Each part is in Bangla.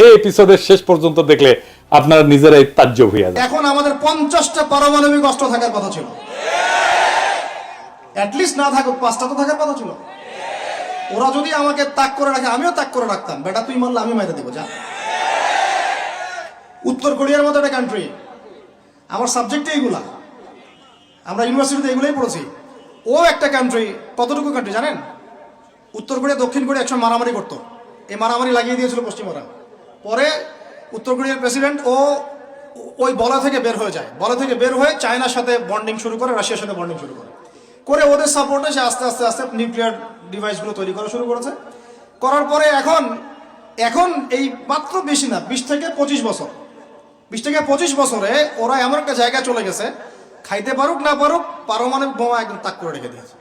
এই এপিসোডের শেষ পর্যন্ত দেখলে আপনারা নিজেরাই তাজ্জব হইয়া যাবেন। এখন আমাদের 50টা পারমাণবিক অস্ত্র থাকার কথা ছিল, অ্যাটলিস্ট না থাকুক 5টা তো থাকার কথা ছিল। ওরা যদি আমাকে তাক করে রাখে আমিও তাক করে রাখতাম, বেটা তুই মারলে আমি মেরে দেবো যা। উত্তর কোরিয়ার মতো একটা কান্ট্রি, আমার সাবজেক্টে এইগুলা, আমরা ইউনিভার্সিটিতে এগুলোই পড়েছি। ও একটা কান্ট্রি, কতটুকু কান্ট্রি জানেন? উত্তর কোরিয়া দক্ষিণ কোরিয়া একসময় মারামারি করতো, এই মারামারি লাগিয়ে দিয়েছিল পশ্চিমরা। পরে উত্তর কোরিয়ার প্রেসিডেন্ট ওই বলা থেকে বের হয়ে যায়, বলা থেকে বের হয়ে চায়নার সাথে বন্ডিং শুরু করে, রাশিয়ার সাথে বন্ডিং শুরু করে, করে ওদের সাপোর্টে সে আস্তে আস্তে আস্তে নিউক্লিয়ার ডিভাইসগুলো তৈরি করা শুরু করেছে। করার পরে এখন এই মাত্র বেশি না 20 থেকে 25 বছর, 20 থেকে 25 বছরে ওরা এমন একটা জায়গায় চলে গেছে, খাইতে পারুক না পারুক পারমাণবিক বোমা একদম তাক করে রেখে দিয়েছে।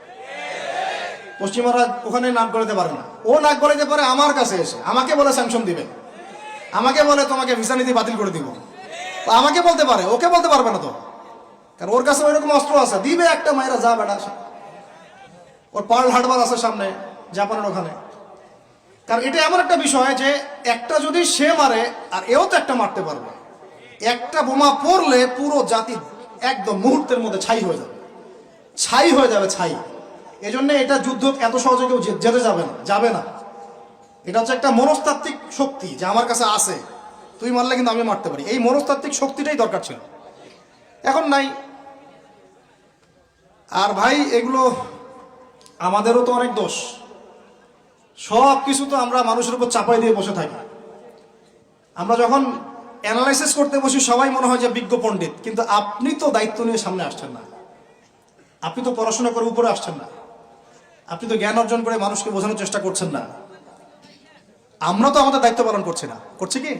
পশ্চিমারা ওখানে নাক গলাতে পারে না, ও নাক গলাতে পারে আমার কাছে এসে আমাকে বলে স্যাংশন দিবে, আমাকে বলে তোমাকে ভিসা নীতি বাতিল করে দিব, আমাকে বলতে পারে, ওকে বলতে পারবে না তো, কারণ ওর কাছে ওইরকম অস্ত্র আছে, দিবে একটা মায়েরা যা বেটা। ওর পার্ল হারবার আছে সামনে জাপানের ওখানে। কারণ এটা এমন একটা বিষয় যে একটা যদি সে মারে আর এও তো একটা মারতে পারবে, একটা বোমা পড়লে পুরো জাতি একদম মুহূর্তের মধ্যে ছাই হয়ে যাবে, ছাই হয়ে যাবে, ছাই। এজন্য এটা যুদ্ধ এত সহজে কেউ যেতে যাবে না। এটা হচ্ছে একটা মনস্তাত্ত্বিক শক্তি যে আমার কাছে আছে, তুই মারলে কিন্তু আমি মারতে পারি, এই মনস্তাত্ত্বিক শক্তিটাই দরকার ছিল, এখন নাই। আর ভাই এগুলো আমাদেরও তো অনেক দোষ, সব কিছু তো আমরা মানুষের উপর চাপাই দিয়ে বসে থাকি। আমরা যখন অ্যানালাইসিস করতে বসি সবাই মনে হয় যে বিজ্ঞ পণ্ডিত, কিন্তু আপনি তো দায়িত্ব নিয়ে সামনে আসছেন না, আপনি তো পড়াশোনা করে উপরে আসছেন না, আপনি তো জ্ঞান অর্জন করে মানুষকে বোঝানোর চেষ্টা করছেন না। আমরা তো আমাদের দায়িত্ব পালন করছি না, করছি কি?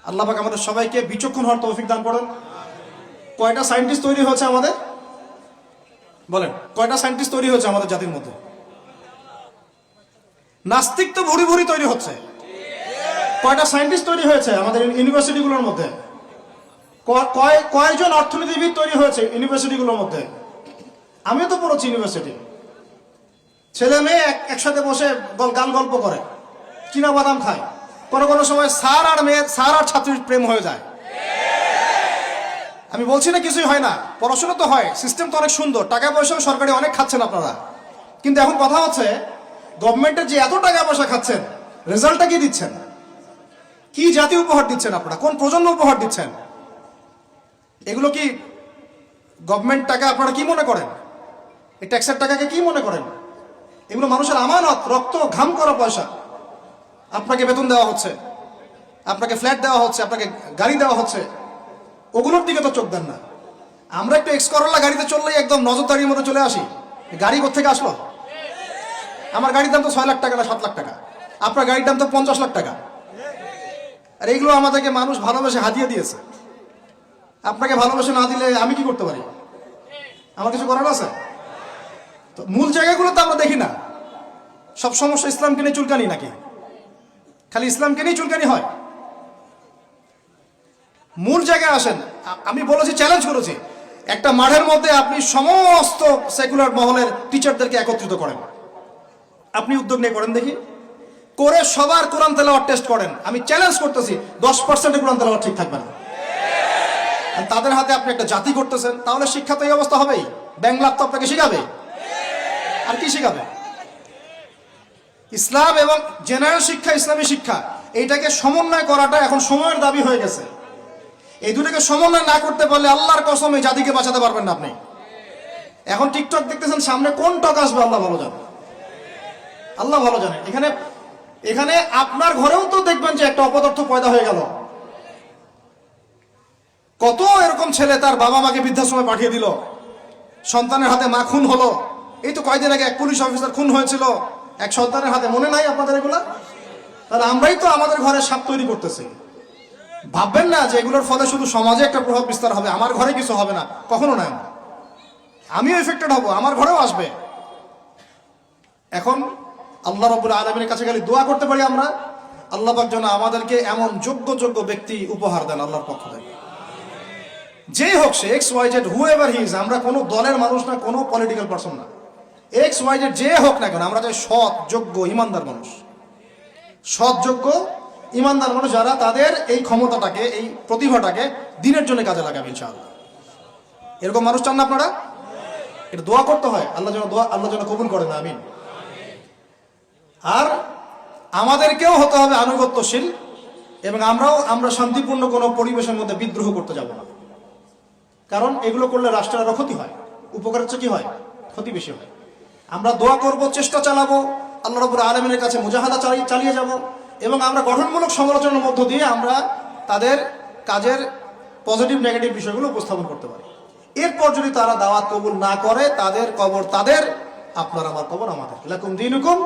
আল্লাহ পাক আমাদের সবাইকে বিচক্ষণ হওয়ার তৌফিক দান করেন। কয়টা সায়েন্টিস্ট তৈরি হয়েছে আমাদের, বলেন কয়টা সায়েন্টিস্ট তৈরি হয়েছে আমাদের জাতির মধ্যে? নাস্তিক তো ভুরি ভুরি তৈরি হচ্ছে। কয়টা সায়েন্টিস্ট তৈরি হয়েছে আমাদের ইউনিভার্সিটিগুলোর মধ্যে? কয়জন অর্থনীতিবিদ তৈরি হয়েছে ইউনিভার্সিটিগুলোর মধ্যে? আমিও তো পড়েছি ইউনিভার্সিটি, ছেলে মেয়ে একসাথে বসে গান গল্প করে, চীনা বাদাম খায়, কোনো সময় স্যার আর ছাত্রীর প্রেম হয়ে যায়। আমি বলছি না কিছুই হয় না, পড়াশোনা তো হয়, সিস্টেম তো অনেক সুন্দর, টাকা পয়সাও সরকারি অনেক খাচ্ছেন আপনারা, কিন্তু এখন কথা হচ্ছে গভর্নমেন্টের যে এত টাকা পয়সা খাচ্ছেন, রেজাল্টটা কি দিচ্ছেন? কি জাতি উপহার দিচ্ছেন আপনারা? কোন প্রজন্ম উপহার দিচ্ছেন? এগুলো কি গভর্নমেন্ট টাকা আপনারা কি মনে করেন? এই ট্যাক্সের টাকাকে কি মনে করেন? এগুলো মানুষের আমানত, রক্ত ঘাম করা পয়সা। আপনাকে বেতন দেওয়া হচ্ছে, আপনাকে ফ্ল্যাট দেওয়া হচ্ছে, আপনাকে গাড়ি দেওয়া হচ্ছে, ওগুলোর দিকে তো চোখ দেন না। আমরা একটু এক্স করোলা গাড়িতে চললেই একদম নজরদারির মধ্যে চলে আসি, গাড়ি কোত্থেকে আসলো? আমার গাড়ির দাম তো 6 লাখ টাকা না 7 লাখ টাকা, আপনার গাড়ির দাম তো 50 লাখ টাকা। আর এইগুলো আমাদেরকে মানুষ ভালোবেসে হাতিয়ে দিয়েছে। আপনাকে ভালোবেসে না দিলে আমি কি করতে পারি? আমার কিছু করার আছে? তো মূল জায়গাগুলো তো আমরা দেখি না। সব সমস্যা ইসলামকে নিয়ে চুলকানি নাকি? খালি ইসলামকে নিয়ে চুলকানি হয়? মূল জায়গায় আসেন। আমি বলেছি, চ্যালেঞ্জ করেছি, একটা মাঠের মধ্যে আপনি সমস্ত সেকুলার মহলের টিচারদেরকে একত্রিত করেন, আপনি উদ্যোগ নিয়ে করেন দেখি, করে সবার কোরআন তেলাওয়াত টেস্ট করেন। আমি চ্যালেঞ্জ করতেছি 10% কোরআন তেলাওয়াত ঠিক থাকবে না। তাদের হাতে আপনি একটা জাতি করতেছেন, তাহলে শিক্ষা তো এই অবস্থা হবেই। বাংলা তো আপনাকে শিখাবে, আর কি শিখাবে? ইসলাম এবং জেনারেল শিক্ষা, ইসলামী শিক্ষা, এইটাকে সমন্বয় করাটা এখন সময়ের দাবি হয়ে গেছে। এই দুটোকে সমন্বয় না করতে পারলে আল্লাহর কসম এই জাতিকে বাঁচাতে পারবেন না আপনি। এখন টিকটক দেখতেছেন, সামনে কোন টক আসবে আল্লাহ ভালো জানে, আল্লাহ ভালো জানে। এখানে আপনার ঘরেও তো দেখবেন যে একটা অপদার্থ পয়দা হয়ে গেল। কত এরকম ছেলে তার বাবা মাকে বৃদ্ধাশ্রমে পাঠিয়ে দিল, সন্তানের হাতে মা খুন হলো। এই তো কয়দিন আগে এক পুলিশ অফিসার খুন হয়েছিল এক সন্তানের হাতে, মনে নাই আপনাদের এগুলা? তাহলে আমরাই তো আমাদের ঘরে সাপ তৈরি করতেছি। ভাববেন না যে এগুলোর ফলে শুধু সমাজে একটা প্রভাব বিস্তার হবে, আমার ঘরে কিছু হবে না, কখনো নয়। আমিও এফেক্টেড হব, আমার ঘরেও আসবে। এখন আল্লাহ রাব্বুল আলামিনের কাছে খালি দোয়া করতে পারি আমরা, আল্লাহ পাক যেন আমাদেরকে এমন যোগ্য ব্যক্তি উপহার দেন আল্লাহর পক্ষ থেকে। যেই হোক সে XYZ, হুএভার হি ইজ, আমরা কোনো দলের মানুষ না, কোনো পলিটিক্যাল পারসন না। XYZ যে হোক না কেন, আমরা চাই সৎ, যোগ্য, ইমানদার মানুষ, সৎ, যোগ্য, ইমানদার মানুষ যারা, তাদের এই ক্ষমতাটাকে, এই প্রতিভাটাকে দিনের জন্য কাজে লাগাবে ইনশাআল্লাহ। এরকম মানুষ চান না আপনারা? এটা দোয়া করতে হয়, আল্লাহ যেন কবুল করেন, আমিন। আর আমাদেরকেও হতে হবে আনুগত্যশীল, এবং আমরা শান্তিপূর্ণ কোনো পরিবেশের মধ্যে বিদ্রোহ করতে যাব না। কারণ এগুলো করলে রাষ্ট্রের আরো ক্ষতি হয়, উপকারের চেয়ে কি হয়, ক্ষতি বেশি হয়। আমরা দোয়া করব, চেষ্টা চালাবো, আল্লাহ রাব্বুল আলামিনের কাছে মুজাহাদা চালিয়ে যাব, এবং আমরা গঠনমূলক সমালোচনার মধ্য দিয়ে আমরা তাদের কাজের পজিটিভ নেগেটিভ বিষয়গুলো উপস্থাপন করতে পারি। এরপর যদি তারা দাওয়াত কবুল না করে, তাদের কবর তাদের, আপনার আমার কবর আমাদের, লাকুম দীনুকুম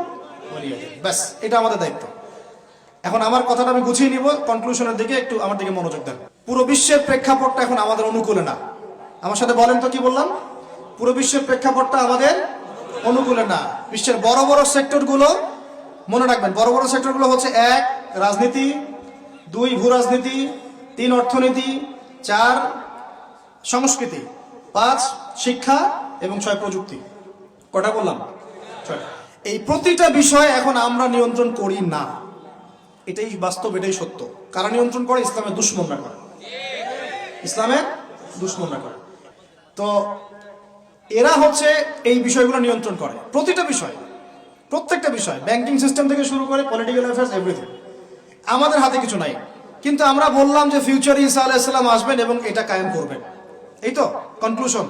ওয়ালিয়া দীন। ব্যাস, এটা আমাদের দায়িত্ব। এখন আমার কথাটা আমি গুছিয়ে নিব, কনক্লুশনের দিকে একটু আমার দিকে মনোযোগ দেন। পুরো বিশ্বের প্রেক্ষাপটটা এখন আমাদের অনুকূলে না। আমার সাথে বলেন তো, কি বললাম? পুরো বিশ্বের প্রেক্ষাপটটা আমাদের অনুকূলে না। বিশ্বের বড় বড় সেক্টরগুলো, মনে রাখবেন, বড় বড় সেক্টরগুলো হচ্ছে: 1 রাজনীতি, 2 ভূ রাজনীতি, 3 অর্থনীতি, 4 সংস্কৃতি, 5 শিক্ষা, এবং 6 প্রযুক্তি। কটা বললাম? 6। এই প্রতিটা বিষয় এখন আমরা নিয়ন্ত্রণ করি না। এটাই বাস্তব, এটাই সত্য। কারা নিয়ন্ত্রণ করে? ইসলামের দুশমনরা করে, ইসলামের দুশমনরা করে। তো এরা হচ্ছে এই বিষয়গুলো নিয়ন্ত্রণ করে, প্রতিটা বিষয়, প্রত্যেকটা বিষয়, ব্যাংকিং সিস্টেম থেকে শুরু করে পলিটিক্যাল অ্যাফেয়ার্স, এভরিথিং। আমাদের হাতে কিছু নাই, কিন্তু আমরা বললাম যে ফিউচারে ঈসা আলাইহিস সালাম আসবেন এবং এটা কায়েম করবেন। এই তো কনক্লুশন।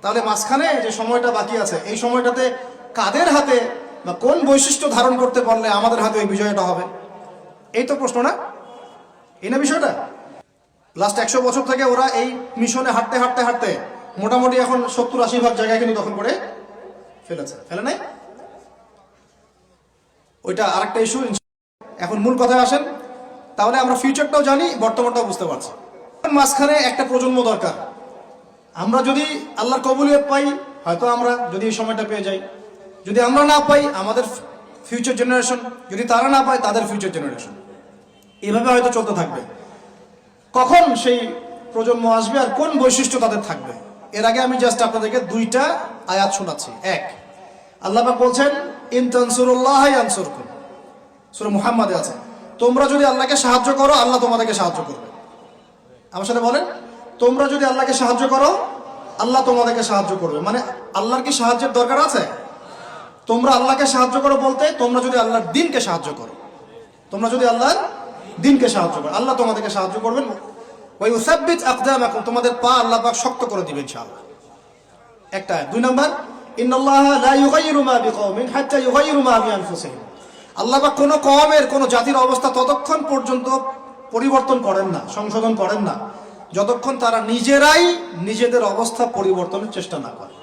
তাহলে মাঝখানে যে সময়টা বাকি আছে, এই সময়টাতে কাদের হাতে বা কোন বৈশিষ্ট্য ধারণ করতে পারলে আমাদের হাতে ওই বিজয়টা হবে? এই তো প্রশ্ন, না? এই না বিষয়টা? লাস্ট 100 বছর থেকে ওরা এই মিশনে হাঁটতে হাঁটতে হাঁটতে মোটামুটি এখন 70-80% জায়গায় কিন্তু দখল করে ফেলে নাই? ওইটা আরেকটা ইস্যু। এখন মূল কথায় আসেন। তাহলে আমরা ফিউচারটাও জানি, বর্তমানটাও বুঝতে পারছি। মাঝখানে একটা প্রজন্ম দরকার। আমরা যদি আল্লাহর কবুলিয়ত পাই, হয়তো আমরা যদি এই সময়টা পেয়ে যাই। যদি আমরা না পাই, আমাদের ফিউচার জেনারেশন, যদি তারা না পায়, তাদের ফিউচার জেনারেশন, এভাবে হয়তো চলতে থাকবে। কখন সেই প্রজন্ম আসবে আর কোন বৈশিষ্ট্য তাদের থাকবে, এর আগে আমি জাস্ট আপনাদেরকে 2টা আয়াত শোনাচ্ছি। 1, আল্লাহ পাক বলছেন, ইন তানসুরুল্লাহ ইয়ানসুরকুম, সূরা মুহাম্মাদে আছে, তোমরা যদি আল্লাহকে সাহায্য করো, আল্লাহ তোমাদেরকে সাহায্য করবে। আমার সাথে বলেন, তোমরা যদি আল্লাহকে সাহায্য করো, আল্লাহ তোমাদেরকে সাহায্য করবে। মানে আল্লাহর কি সাহায্যের দরকার আছে? তোমরা আল্লাহকে সাহায্য করো বলতে, তোমরা যদি আল্লাহর দ্বীনকে সাহায্য করো, তোমরা যদি আল্লাহর দ্বীনকে সাহায্য করো, আল্লাহ তোমাদেরকে সাহায্য করবেন। ওয়া ইউসাব্বিত আকদামাকুম, তোমাদের পা আল্লাহ পাক শক্ত করে দিবেন ইনশাআল্লাহ। একটা। 2 নাম্বার, ইন্নাল্লাহা লা ইউগাইয়িরু মা বিকওমিন হাত্তা ইউগাইয়িরু মা বিআনফুসিহিম, আল্লাহ পাক কোন কওমের, কোন জাতির অবস্থা ততক্ষণ পর্যন্ত পরিবর্তন করেন না, সংশোধন করেন না, যতক্ষণ তারা নিজেরাই নিজেদের অবস্থা পরিবর্তনের চেষ্টা না করে।